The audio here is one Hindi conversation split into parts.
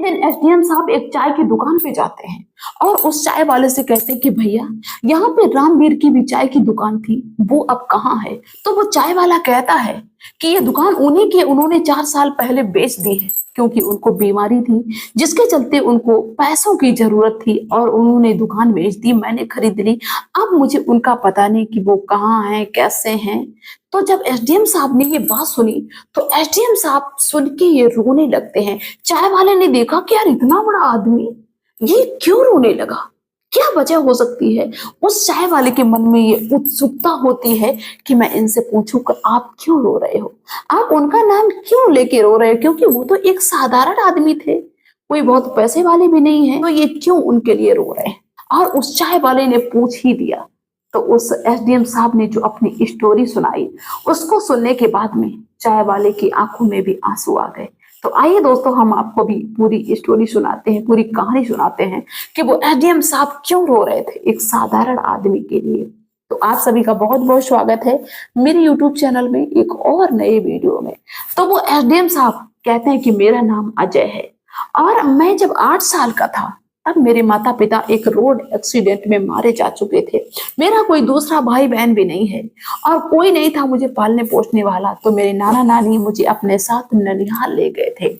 दिन एसडीएम साहब एक चाय की दुकान पे जाते हैं और उस चाय वाले से कहते हैं कि भैया, यहाँ पे रामवीर की भी चाय की दुकान थी, वो अब कहाँ है? तो वो चाय वाला कहता है कि ये दुकान उन्हीं की है, उन्होंने 4 साल पहले बेच दी है क्योंकि उनको बीमारी थी जिसके चलते उनको पैसों की जरूरत थी और उन्होंने दुकान बेच दी, मैंने खरीद ली। अब मुझे उनका पता नहीं कि वो कहाँ हैं, कैसे हैं। तो जब एसडीएम साहब ने ये बात सुनी तो एसडीएम साहब सुन के ये रोने लगते हैं। चाय वाले ने देखा कि यार इतना बड़ा आदमी ये क्यों रोने लगा, क्या वजह हो सकती है? उस चाय वाले के मन में ये उत्सुकता होती है कि मैं इनसे पूछूं कि आप क्यों रो रहे हो, आप उनका नाम क्यों लेके रो रहे हो, क्योंकि वो तो एक साधारण आदमी थे, कोई बहुत पैसे वाले भी नहीं है, तो ये क्यों उनके लिए रो रहे हैं? और उस चाय वाले ने पूछ ही दिया। तो उस एसडीएम साहब ने जो अपनी स्टोरी सुनाई, उसको सुनने के बाद में चाय वाले की आंखों में भी आंसू आ गए। तो आइए दोस्तों, हम आपको भी पूरी स्टोरी सुनाते हैं, पूरी कहानी सुनाते हैं कि वो एसडीएम साहब क्यों रो रहे थे एक साधारण आदमी के लिए। तो आप सभी का बहुत बहुत स्वागत है मेरे यूट्यूब चैनल में एक और नए वीडियो में। तो वो एसडीएम साहब कहते हैं कि मेरा नाम अजय है और मैं जब 8 साल का था तब मेरे माता पिता एक रोड एक्सीडेंट में मारे जा चुके थे। मेरा कोई दूसरा भाई बहन भी नहीं है और कोई नहीं था मुझे पालने पोसने वाला। तो मेरे नाना नानी मुझे अपने साथ ननिहाल ले गए थे,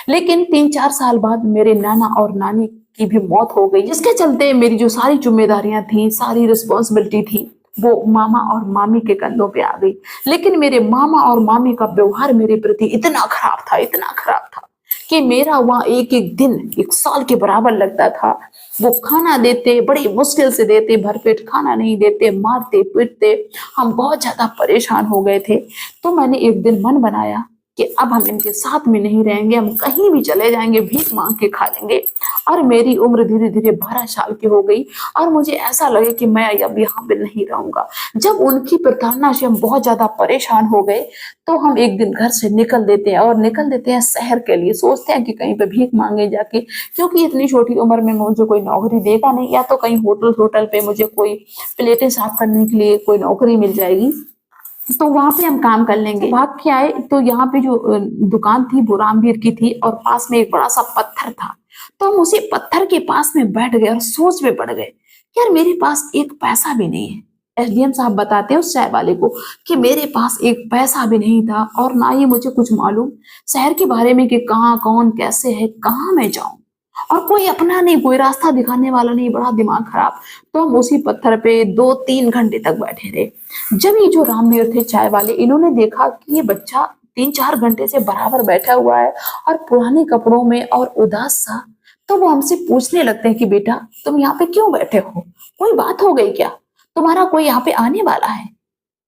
लेकिन 3-4 साल बाद मेरे नाना और नानी की भी मौत हो गई, जिसके चलते मेरी जो सारी जिम्मेदारियां थी, सारी रिस्पॉन्सिबिलिटी थी, वो मामा और मामी के कंधों पे आ गई। लेकिन मेरे मामा और मामी का व्यवहार मेरे प्रति इतना खराब था, इतना खराब था कि मेरा वहां एक एक दिन 1 साल के बराबर लगता था। वो खाना देते, बड़ी मुश्किल से देते, भरपेट खाना नहीं देते, मारते पीटते, हम बहुत ज्यादा परेशान हो गए थे। तो मैंने एक दिन मन बनाया कि अब हम इनके साथ में नहीं रहेंगे, हम कहीं भी चले जाएंगे, भीख मांग के खा लेंगे। और मेरी उम्र धीरे धीरे 12 साल की हो गई और मुझे ऐसा लगे कि मैं अब यहाँ पे नहीं रहूंगा। जब उनकी प्रताड़ना से हम बहुत ज्यादा परेशान हो गए तो हम एक दिन घर से निकल देते हैं और निकल देते हैं शहर के लिए, सोचते हैं कि कहीं पे भीख मांगे जाके, क्योंकि इतनी छोटी उम्र में मुझे कोई नौकरी देगा नहीं, या तो कहीं होटल होटल पे मुझे कोई प्लेटें साफ करने के लिए कोई नौकरी मिल जाएगी तो वहां पे हम काम कर लेंगे। भाग के आए तो यहाँ पे जो दुकान थी वो रामवीर की थी और पास में एक बड़ा सा पत्थर था। तो हम उसी पत्थर के पास में बैठ गए और सोच में पड़ गए, यार मेरे पास एक पैसा भी नहीं है। एसडीएम साहब बताते हैं उस चाय वाले को कि मेरे पास एक पैसा भी नहीं था और ना ही मुझे कुछ मालूम शहर के बारे में कि कहाँ कौन कैसे है, कहाँ मैं जाऊं, और कोई अपना नहीं, कोई रास्ता दिखाने वाला नहीं, बड़ा दिमाग खराब। तो हम उसी पत्थर पे 2-3 घंटे तक बैठे रहे। जब ये जो रामवीर थे चाय वाले, इन्होंने देखा कि ये बच्चा 3-4 घंटे से बराबर बैठा हुआ है और पुराने कपड़ों में और उदास सा, तो वो हमसे पूछने लगते हैं कि बेटा तुम यहाँ पे क्यों बैठे हो, कोई बात हो गई क्या, तुम्हारा कोई यहाँ पे आने वाला है?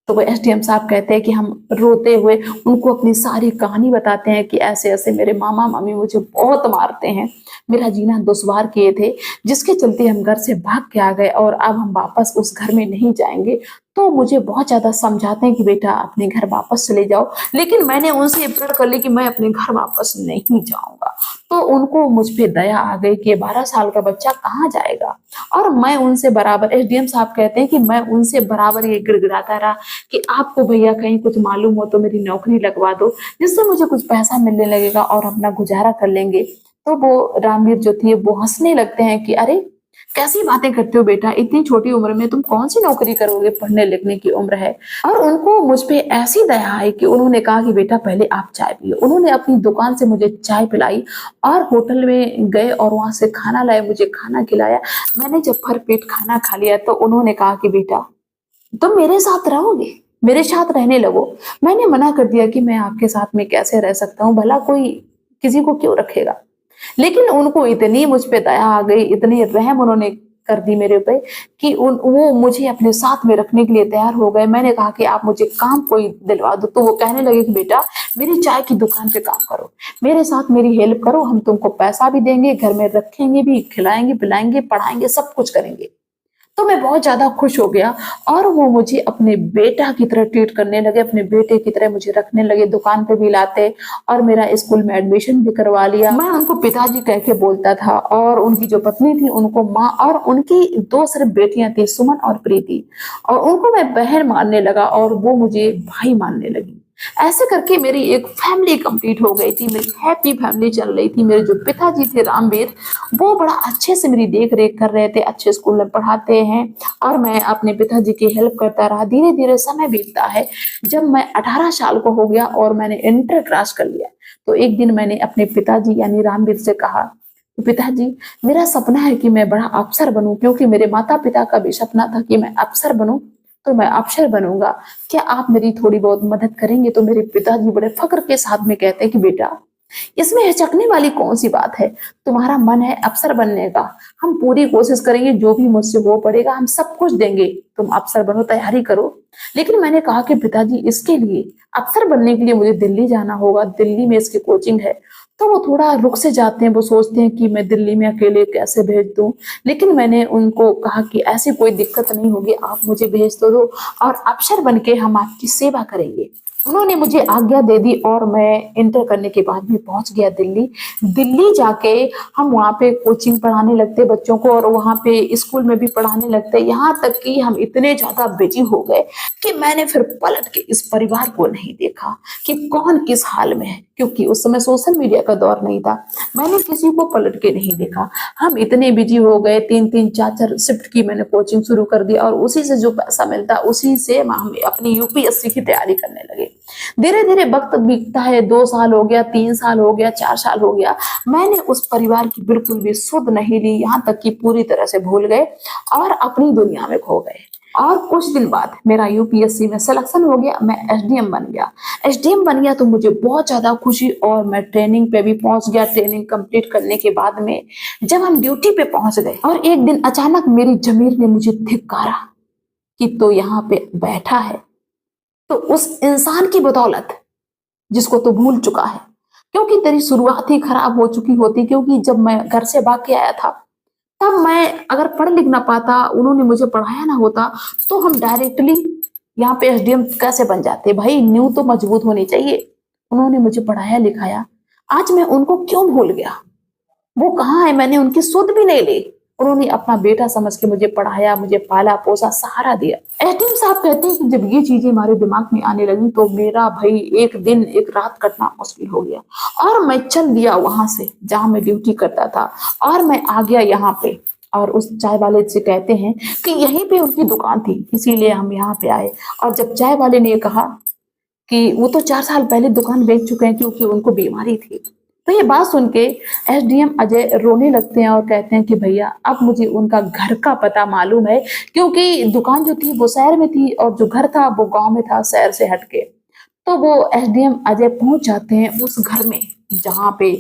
तो वो एसडीएम साहब कहते हैं कि हम रोते हुए उनको अपनी सारी कहानी बताते हैं कि ऐसे ऐसे मेरे मामा मामी मुझे बहुत मारते हैं, मेरा जीना दुश्वार किए थे, जिसके चलते हम घर से भाग के आ गए और अब हम वापस उस घर में नहीं जाएंगे। तो मुझे बहुत ज्यादा समझाते हैं कि बेटा अपने घर वापस चले जाओ, लेकिन मैंने उनसे प्रण कर ली कि मैं अपने घर वापस नहीं जाऊंगा। तो उनको मुझ पे दया आ गई कि 12 साल का बच्चा कहाँ जाएगा। और मैं उनसे बराबर, एसडीएम साहब कहते हैं कि मैं उनसे बराबर ये गिड़गिड़ाता रहा कि आपको भैया कहीं कुछ मालूम हो तो मेरी नौकरी लगवा दो, जिससे मुझे कुछ पैसा मिलने लगेगा और अपना गुजारा कर लेंगे। तो वो रामवीर जो थी वो हंसने लगते हैं कि अरे कैसी बातें करते हो बेटा, इतनी छोटी उम्र में तुम कौन सी नौकरी करोगे, पढ़ने लिखने की उम्र है। और उनको मुझ पे ऐसी दया आई कि उन्होंने कहा कि बेटा पहले आप चाय पियो। उन्होंने अपनी दुकान से मुझे चाय पिलाई और होटल में गए और वहां से खाना लाए, मुझे खाना खिलाया। मैंने जब भर पेट खाना खा लिया तो उन्होंने कहा कि बेटा तुम मेरे साथ रहोगे, मेरे साथ रहने लगो। मैंने मना कर दिया कि मैं आपके साथ में कैसे रह सकता हूँ, भला कोई किसी को क्यों रखेगा। लेकिन उनको इतनी मुझ पे दया आ गई, इतनी रहम उन्होंने कर दी मेरे पे कि वो मुझे अपने साथ में रखने के लिए तैयार हो गए। मैंने कहा कि आप मुझे काम कोई दिलवा दो, तो वो कहने लगे कि बेटा मेरी चाय की दुकान पे काम करो, मेरे साथ मेरी हेल्प करो, हम तुमको पैसा भी देंगे, घर में रखेंगे भी, खिलाएंगे पिलाएंगे, पढ़ाएंगे, सब कुछ करेंगे। तो मैं बहुत ज्यादा खुश हो गया और वो मुझे अपने बेटा की तरह ट्रीट करने लगे, अपने बेटे की तरह मुझे रखने लगे, दुकान पे भी लाते और मेरा स्कूल में एडमिशन भी करवा लिया। मैं उनको पिताजी कह के बोलता था और उनकी जो पत्नी थी उनको माँ, और उनकी 2 सिर्फ बेटियां थी, सुमन और प्रीति, और उनको मैं बहन मानने लगा और वो मुझे भाई मानने लगी। ऐसे करके मेरी एक फैमिली कंप्लीट हो गई थी, मेरी हैप्पी फैमिली चल रही थी। मेरे जो पिताजी थे रामवीर, वो बड़ा अच्छे से मेरी देख रेख कर रहे थे, अच्छे स्कूल में पढ़ाते हैं और मैं अपने पिताजी की हेल्प करता रहा। धीरे धीरे समय बीतता है। जब मैं 18 साल को हो गया और मैंने इंटर क्रॉस कर लिया, तो एक दिन मैंने अपने पिताजी यानी रामवीर से कहा, पिताजी मेरा सपना है कि मैं बड़ा अफसर बनूं, क्योंकि मेरे माता पिता का भी सपना था कि मैं अफसर बनूं, तो मैं अफसर बनूंगा। क्या आप मेरी थोड़ी बहुत मदद करेंगे? तो मेरे पिताजी बड़े फक्र के साथ में कहते हैं कि बेटा, इसमें हिचकने वाली कौन सी बात है? तुम्हारा मन है अफसर बनने का, हम पूरी कोशिश करेंगे, जो भी मुझसे हो पड़ेगा हम सब कुछ देंगे, तुम अफसर बनो, तैयारी करो। लेकिन मैंने कहा कि पिताजी इसके लिए, अफसर बनने के लिए मुझे दिल्ली जाना होगा, दिल्ली में इसकी कोचिंग है। तो वो थोड़ा रुक से जाते हैं, वो सोचते हैं कि मैं दिल्ली में अकेले कैसे भेज दूं। लेकिन मैंने उनको कहा कि ऐसी कोई दिक्कत नहीं होगी, आप मुझे भेज तो दो और अफसर बन के हम आपकी सेवा करेंगे। उन्होंने मुझे आज्ञा दे दी और मैं इंटर करने के बाद भी पहुंच गया दिल्ली। दिल्ली जाके हम वहाँ पे कोचिंग पढ़ाने लगते बच्चों को और वहाँ पे स्कूल में भी पढ़ाने लगते। यहाँ तक कि हम इतने ज्यादा बिजी हो गए कि मैंने फिर पलट के इस परिवार को नहीं देखा कि कौन किस हाल में है, क्योंकि उस समय सोशल मीडिया का दौर नहीं था। मैंने किसी को पलट के नहीं देखा। हम इतने बिजी हो गए, 3-3 4-4 शिफ्ट की मैंने कोचिंग शुरू कर दी और उसी से जो पैसा मिलता उसी से हम अपनी यूपीएससी की तैयारी करने लगे। धीरे धीरे वक्त बीतता है, 2 साल हो गया, 3 साल हो गया, 4 साल हो गया। मैंने उस परिवार की बिल्कुल भी सुध नहीं ली, यहाँ तक कि पूरी तरह से भूल गए और अपनी दुनिया में खो गए। और कुछ दिन बाद मेरा यूपीएससी में सिलेक्शन हो गया, मैं एसडीएम बन गया। एसडीएम बन गया तो मुझे बहुत ज्यादा खुशी और मैं ट्रेनिंग पे भी पहुंच गया। ट्रेनिंग कंप्लीट करने के बाद में जब हम ड्यूटी पे पहुंच गए और एक दिन अचानक मेरी जमीर ने मुझे धिक्कारा कि तो यहाँ पे बैठा है, तो उस इंसान की बदौलत जिसको तू भूल चुका है, क्योंकि तेरी शुरुआत ही खराब हो चुकी होती। क्योंकि जब मैं घर से भाग के आया था, तब मैं अगर पढ़ लिख ना पाता, उन्होंने मुझे पढ़ाया ना होता, तो हम डायरेक्टली यहाँ पे एसडीएम कैसे बन जाते? भाई नींव तो मजबूत होनी चाहिए। उन्होंने मुझे पढ़ाया लिखाया, आज मैं उनको क्यों भूल गया? वो कहाँ है? मैंने उनकी सुध भी नहीं ली। उन्होंने अपना बेटा समझ के मुझे पढ़ाया, मुझे पाला पोसा, सहारा दिया। एसडीएम साहब कहते हैं कि जब ये चीजें हमारे दिमाग में आने लगी तो मेरा भाई एक दिन एक रात कटना मुश्किल हो गया और मैं चल दिया वहां से जहां मैं ड्यूटी करता था और मैं आ गया यहाँ पे। और उस चाय वाले से कहते हैं कि यहीं पे उनकी दुकान थी, इसीलिए हम यहाँ पे आए। और जब चाय वाले ने कहा कि वो तो 4 साल पहले दुकान बेच चुके हैं क्योंकि उनको बीमारी थी, तो ये बात सुन के एसडीएम अजय रोने लगते हैं और कहते हैं कि भैया अब मुझे उनका घर का पता मालूम है, क्योंकि दुकान जो थी वो शहर में थी और जो घर था वो गांव में था, शहर से हटके। तो वो एसडीएम अजय पहुंच जाते हैं उस घर में जहां पे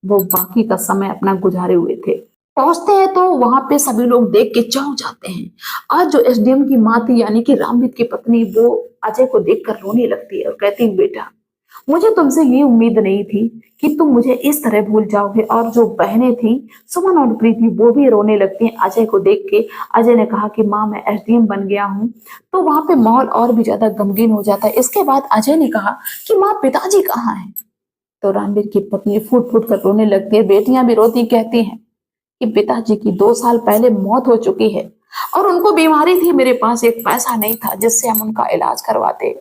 वो बाकी का समय अपना गुजारे हुए थे। पहुंचते हैं तो वहां पे सभी लोग देख के चौंक जाते हैं। आज जो एसडीएम की माँ थी यानी कि रामवीर की पत्नी, वो अजय को देखकर रोने लगती है और कहती है, बेटा मुझे तुमसे ये उम्मीद नहीं थी कि तुम मुझे इस तरह भूल जाओगे। और जो बहनें थी सुमन और प्रीति, वो भी रोने लगती हैं अजय को देख के। अजय ने कहा कि माँ मैं एसडीएम बन गया हूँ। तो वहां पे माहौल और भी ज्यादा गमगीन हो जाता है। इसके बाद अजय ने कहा कि माँ पिताजी कहाँ हैं? तो रणबीर की पत्नी फूट फूट कर रोने लगती है। बेटियां भी रोती, कहती हैं कि पिताजी की 2 साल पहले मौत हो चुकी है और उनको बीमारी थी, मेरे पास एक पैसा नहीं था जिससे हम उनका इलाज करवाते,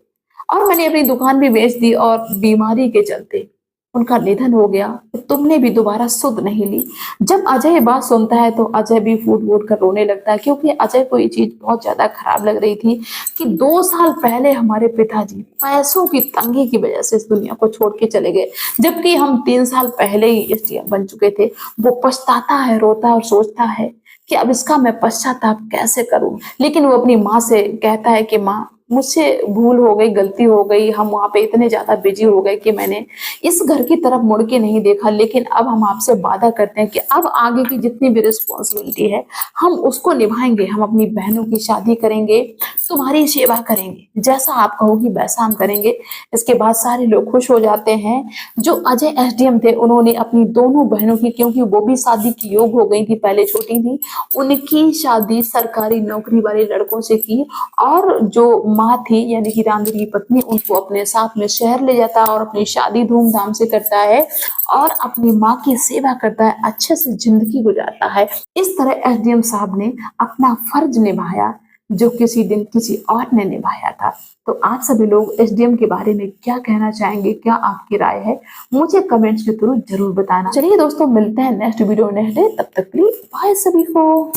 और मैंने अपनी दुकान भी बेच दी और बीमारी के चलते उनका निधन हो गया। तो तुमने भी दोबारा सुध नहीं ली। जब अजय ये बात सुनता है तो अजय भी फूट फूट कर रोने लगता है, क्योंकि अजय को ये चीज बहुत ज्यादा खराब लग रही थी कि 2 साल पहले हमारे पिताजी पैसों की तंगी की वजह से इस दुनिया को छोड़ के चले गए, जबकि हम 3 साल पहले ही एसडीएम बन चुके थे। वो पछताता है, रोता है और सोचता है कि अब इसका मैं पश्चाताप कैसे करूं। लेकिन वो अपनी माँ से कहता है कि माँ मुझसे भूल हो गई, गलती हो गई, हम वहां पे इतने ज्यादा बिजी हो गए कि मैंने इस घर की तरफ मुड़ के नहीं देखा। लेकिन अब हम आपसे वादा करते हैं कि अब आगे की जितनी भी रिस्पॉन्सिबिलिटी है हम उसको निभाएंगे। हम अपनी बहनों की शादी करेंगे, तुम्हारी सेवा करेंगे, जैसा आप कहोगी वैसा हम करेंगे। इसके बाद सारे लोग खुश हो जाते हैं। जो अजय एसडीएम थे उन्होंने अपनी दोनों बहनों की, क्योंकि वो भी शादी की योग हो गई थी, पहले छोटी थी, उनकी शादी सरकारी नौकरी वाले लड़कों से की। और जो माँ थी यानी कि रामवीर की पत्नी, उनको अपने साथ में शहर ले जाता है और अपनी शादी धूमधाम से करता है और अपनी माँ की सेवा करता है, अच्छे से जिंदगी गुजारता है। इस तरह एसडीएम साहब ने अपना फर्ज निभाया, जो किसी दिन किसी और ने निभाया था। तो आप सभी लोग एसडीएम के बारे में क्या कहना चाहेंगे, क्या आपकी राय है, मुझे कमेंट्स के थ्रू जरूर बताना। चलिए दोस्तों, मिलते हैं नेक्स्ट वीडियो नेक्स्ट डे, तब तक के लिए बाय सभी को।